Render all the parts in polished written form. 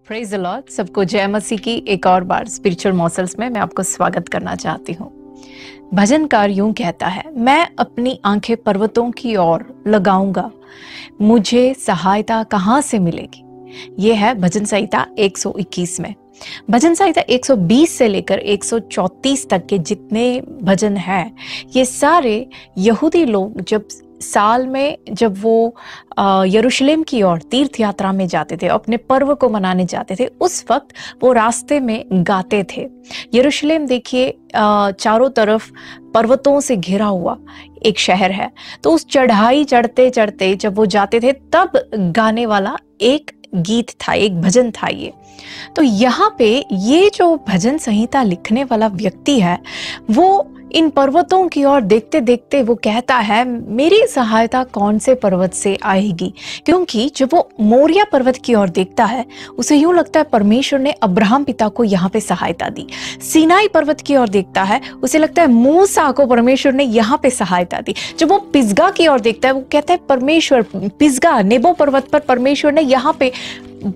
Praise the Lord. सबको जय मसीह की एक और बार स्पिरिचुअल मॉसल्स में मैं आपको स्वागत करना चाहती हूँ। भजनकार यूं कहता है, मैं अपनी आंखें पर्वतों की ओर लगाऊंगा, मुझे सहायता कहाँ से मिलेगी। ये है भजन संहिता 121 में। भजन संहिता 120 से लेकर 134 तक के जितने भजन हैं, ये सारे यहूदी लोग जब साल में जब वो यरूशलेम की ओर तीर्थ यात्रा में जाते थे, अपने पर्व को मनाने जाते थे, उस वक्त वो रास्ते में गाते थे। यरूशलेम देखिए चारों तरफ पर्वतों से घिरा हुआ एक शहर है, तो उस चढ़ाई चढ़ते चढ़ते जब वो जाते थे तब गाने वाला एक गीत था, एक भजन था ये। तो यहाँ पे ये जो भजन संहिता लिखने वाला व्यक्ति है, वो इन पर्वतों की ओर देखते देखते वो कहता है, मेरी सहायता कौन से पर्वत से आएगी। क्योंकि जब वो मोरिया पर्वत की ओर देखता है, उसे यूं लगता है परमेश्वर ने अब्राहम पिता को यहाँ पे सहायता दी। सीनाई पर्वत की ओर देखता है, उसे लगता है मूसा को परमेश्वर ने यहाँ पे सहायता दी। जब वो पिसगा की ओर देखता है, वो कहता है परमेश्वर पिसगा नेबो पर्वत पर परमेश्वर ने यहाँ पे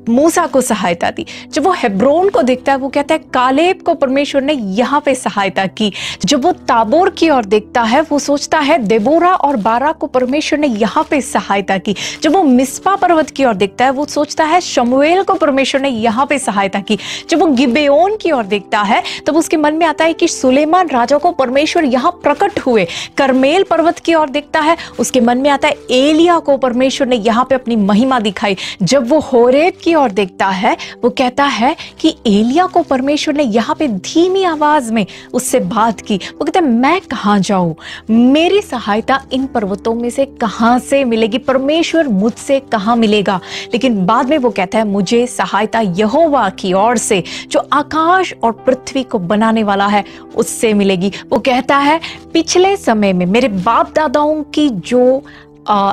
मूसा को सहायता दी। जब वो हेब्रोन को देखता है, वो कहता है कालेब को परमेश्वर ने यहाँ पे सहायता की। जब वो ताबोर की ओर देखता है, वो सोचता है देबोरा और बारा को परमेश्वर ने यहाँ पे सहायता की। जब वो मिस्पा पर्वत की ओर देखता है, वो सोचता है शमूएल को परमेश्वर ने यहाँ पे सहायता की। जब वो गिबेओन की ओर देखता है, तब उसके मन में आता है कि सुलेमान राजा को परमेश्वर यहाँ प्रकट हुए। करमेल पर्वत की ओर देखता है, उसके मन में आता है एलिया को परमेश्वर ने यहाँ पे अपनी महिमा दिखाई। जब वो होरेब की ओर देखता है, वो कहता है कि एलिया को परमेश्वर ने यहाँ पे धीमी आवाज में उससे बात की। वो कहता है मैं कहाँ जाऊं, मेरी सहायता इन पर्वतों में से कहाँ से मिलेगी, परमेश्वर मुझसे कहाँ मिलेगा। लेकिन बाद में वो कहता है मुझे सहायता यहोवा की ओर से, जो आकाश और पृथ्वी को बनाने वाला है, उससे मिलेगी। वो कहता है पिछले समय में मेरे बाप दादाओं की जो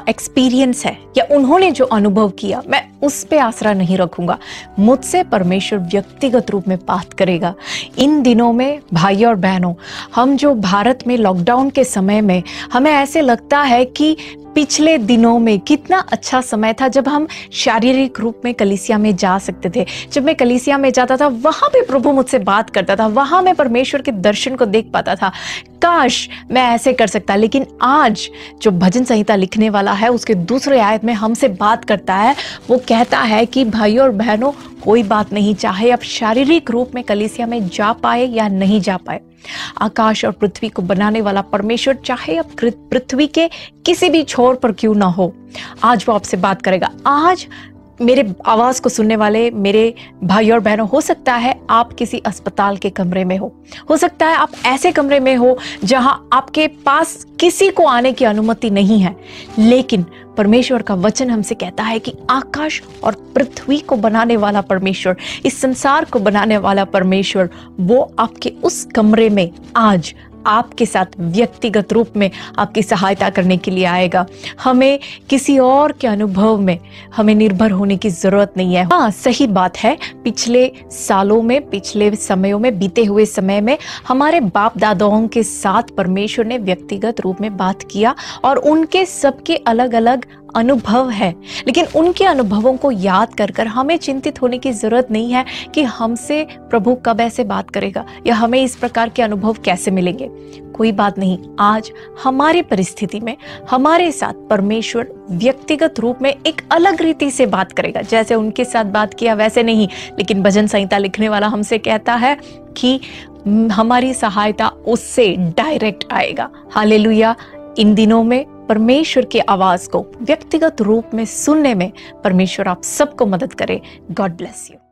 एक्सपीरियंस है या उन्होंने जो अनुभव किया, मैं उस पे आसरा नहीं रखूंगा। मुझसे परमेश्वर व्यक्तिगत रूप में बात करेगा। इन दिनों में भाई और बहनों, हम जो भारत में लॉकडाउन के समय में, हमें ऐसे लगता है कि पिछले दिनों में कितना अच्छा समय था जब हम शारीरिक रूप में कलीसिया में जा सकते थे। जब मैं कलीसिया में जाता था, वहां पे प्रभु मुझसे बात करता था, वहां मैं परमेश्वर के दर्शन को देख पाता था। काश मैं ऐसे कर सकता। लेकिन आज जो भजन संहिता लिखने वाला है, उसके दूसरे आयत में हमसे बात करता है। वो कहता है कि भाइयों और बहनों, कोई बात नहीं, चाहे आप शारीरिक रूप में कलीसिया में जा पाए या नहीं जा पाए, आकाश और पृथ्वी को बनाने वाला परमेश्वर, चाहे आप पृथ्वी के किसी भी छोर पर क्यों ना हो, आज वो आपसे बात करेगा। आज मेरे आवाज को सुनने वाले मेरे भाई और बहनों, हो सकता है आप किसी अस्पताल के कमरे में हो सकता है आप ऐसे कमरे में हो जहां आपके पास किसी को आने की अनुमति नहीं है, लेकिन परमेश्वर का वचन हमसे कहता है कि आकाश और पृथ्वी को बनाने वाला परमेश्वर, इस संसार को बनाने वाला परमेश्वर, वो आपके उस कमरे में आज आपके साथ व्यक्तिगत रूप में आपकी सहायता करने के लिए आएगा। हमें किसी और के अनुभव में हमें निर्भर होने की जरूरत नहीं है। हाँ, सही बात है, पिछले सालों में, पिछले समयों में, बीते हुए समय में हमारे बाप दादाओं के साथ परमेश्वर ने व्यक्तिगत रूप में बात किया और उनके सबके अलग अलग अनुभव है। लेकिन उनके अनुभवों को याद कर कर हमें चिंतित होने की जरूरत नहीं है कि हमसे प्रभु कब ऐसे बात करेगा या हमें इस प्रकार के अनुभव कैसे मिलेंगे। कोई बात नहीं, आज हमारी परिस्थिति में हमारे साथ परमेश्वर व्यक्तिगत रूप में एक अलग रीति से बात करेगा। जैसे उनके साथ बात किया वैसे नहीं, लेकिन भजन संहिता लिखने वाला हमसे कहता है कि हमारी सहायता उससे डायरेक्ट आएगा। हालेलुया। इन दिनों में परमेश्वर की आवाज को व्यक्तिगत रूप में सुनने में परमेश्वर आप सबको मदद करे। God bless you.